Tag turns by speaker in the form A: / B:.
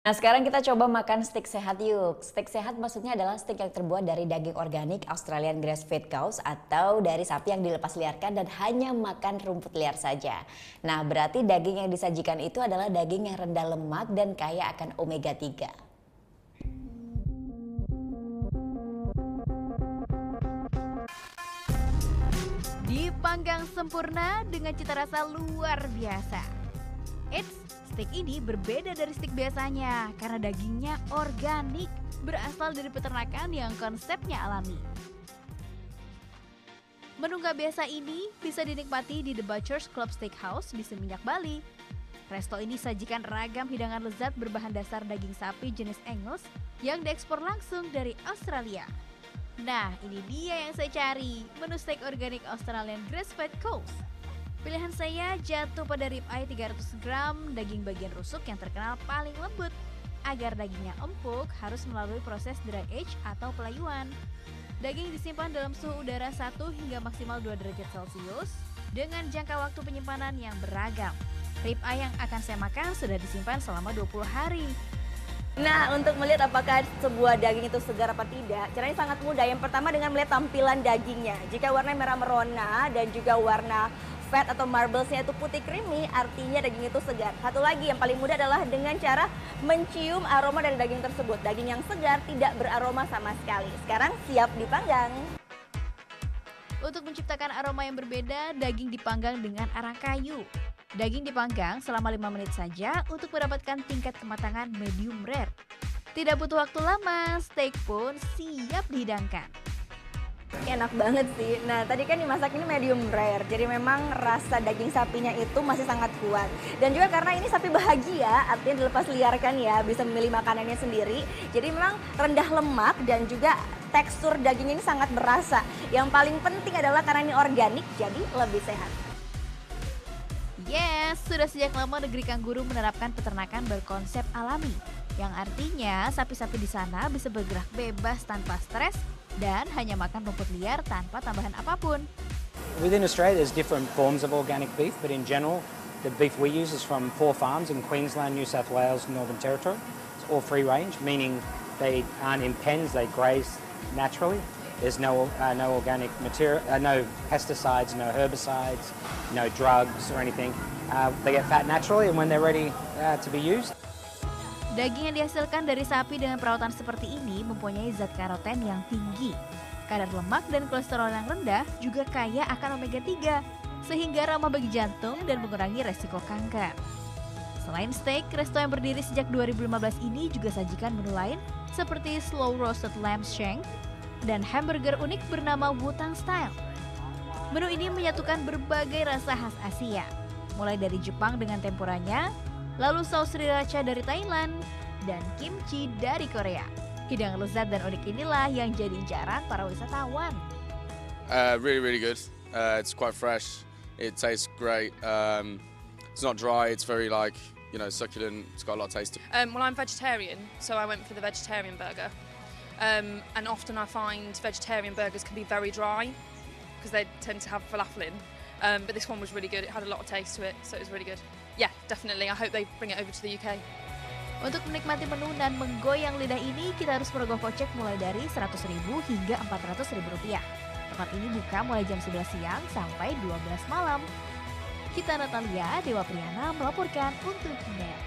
A: Nah, sekarang kita coba makan steak sehat yuk. Steak sehat maksudnya adalah steak yang terbuat dari daging organik Australian grass-fed cows atau dari sapi yang dilepas liarkan dan hanya makan rumput liar saja. Nah, berarti daging yang disajikan itu adalah daging yang rendah lemak dan kaya akan omega 3.
B: Dipanggang sempurna dengan cita rasa luar biasa. Eits, steak ini berbeda dari steak biasanya karena dagingnya organik, berasal dari peternakan yang konsepnya alami. Menu nggak biasa ini bisa dinikmati di The Butcher's Club Steakhouse di Seminyak, Bali. Resto ini sajikan ragam hidangan lezat berbahan dasar daging sapi jenis Angus yang diekspor langsung dari Australia. Nah, ini dia yang saya cari, menu steak organik Australian grass-fed cows. Pilihan saya jatuh pada ribeye 300 gram, daging bagian rusuk yang terkenal paling lembut. Agar dagingnya empuk, harus melalui proses dry age atau pelayuan. Daging disimpan dalam suhu udara 1 hingga maksimal 2 derajat Celcius dengan jangka waktu penyimpanan yang beragam. Ribeye yang akan saya makan sudah disimpan selama 20 hari.
C: Nah, untuk melihat apakah sebuah daging itu segar apa tidak, caranya sangat mudah. Yang pertama dengan melihat tampilan dagingnya. Jika warna merah merona dan juga warna fat atau marblesnya itu putih creamy, artinya daging itu segar. Satu lagi yang paling mudah adalah dengan cara mencium aroma dari daging tersebut. Daging yang segar tidak beraroma sama sekali. Sekarang siap dipanggang.
B: Untuk menciptakan aroma yang berbeda, daging dipanggang dengan arang kayu. Daging dipanggang selama 5 menit saja untuk mendapatkan tingkat kematangan medium rare. Tidak butuh waktu lama, steak pun siap dihidangkan.
C: Enak banget sih. Nah, tadi kan dimasak ini medium rare, jadi memang rasa daging sapinya itu masih sangat kuat. Dan juga karena ini sapi bahagia, artinya dilepas liarkan ya, bisa memilih makanannya sendiri. Jadi memang rendah lemak dan juga tekstur daging ini sangat berasa. Yang paling penting adalah karena ini organik, jadi lebih sehat.
B: Yes, sudah sejak lama negeri kanguru menerapkan peternakan berkonsep alami. Yang artinya sapi-sapi di sana bisa bergerak bebas tanpa stres dan hanya makan rumput liar tanpa tambahan apapun.
D: Within Australia there's different forms of organic beef, but in general the beef we use is from 4 farms in Queensland, New South Wales, Northern Territory. It's all free range, meaning they aren't in pens, they graze naturally. There's no organic material, no pesticides, no herbicides, no drugs or anything. They get fat naturally and when they're ready to be used.
B: Daging yang dihasilkan dari sapi dengan perawatan seperti ini mempunyai zat karoten yang tinggi. Kadar lemak dan kolesterol yang rendah juga kaya akan omega 3, sehingga ramah bagi jantung dan mengurangi resiko kanker. Selain steak, resto yang berdiri sejak 2015 ini juga sajikan menu lain seperti slow roasted lamb shank dan hamburger unik bernama Wutang Style. Menu ini menyatukan berbagai rasa khas Asia, mulai dari Jepang dengan tempuranya, lalu saus sriracha dari Thailand, dan kimchi dari Korea. Hidangan lezat dan unik inilah yang jadi incaran para wisatawan.
E: Really good. It's quite fresh. It tastes great. It's not dry. It's very succulent. It's got a lot of taste.
F: Well, I'm vegetarian, so I went for the vegetarian burger. And often I find vegetarian burgers can be very dry because they tend to have falafel in. But this one was really good. It had a lot of taste to it, so it was really good. Yeah, definitely. I hope they bring it over to the UK.
B: Untuk menikmati menu dan menggoyang lidah ini, kita harus merogoh kocek mulai dari Rp100.000 hingga Rp400.000. Tempat ini buka mulai jam 11 siang sampai 12 malam. Kita Natalia Dewa Priyana melaporkan untuk NET.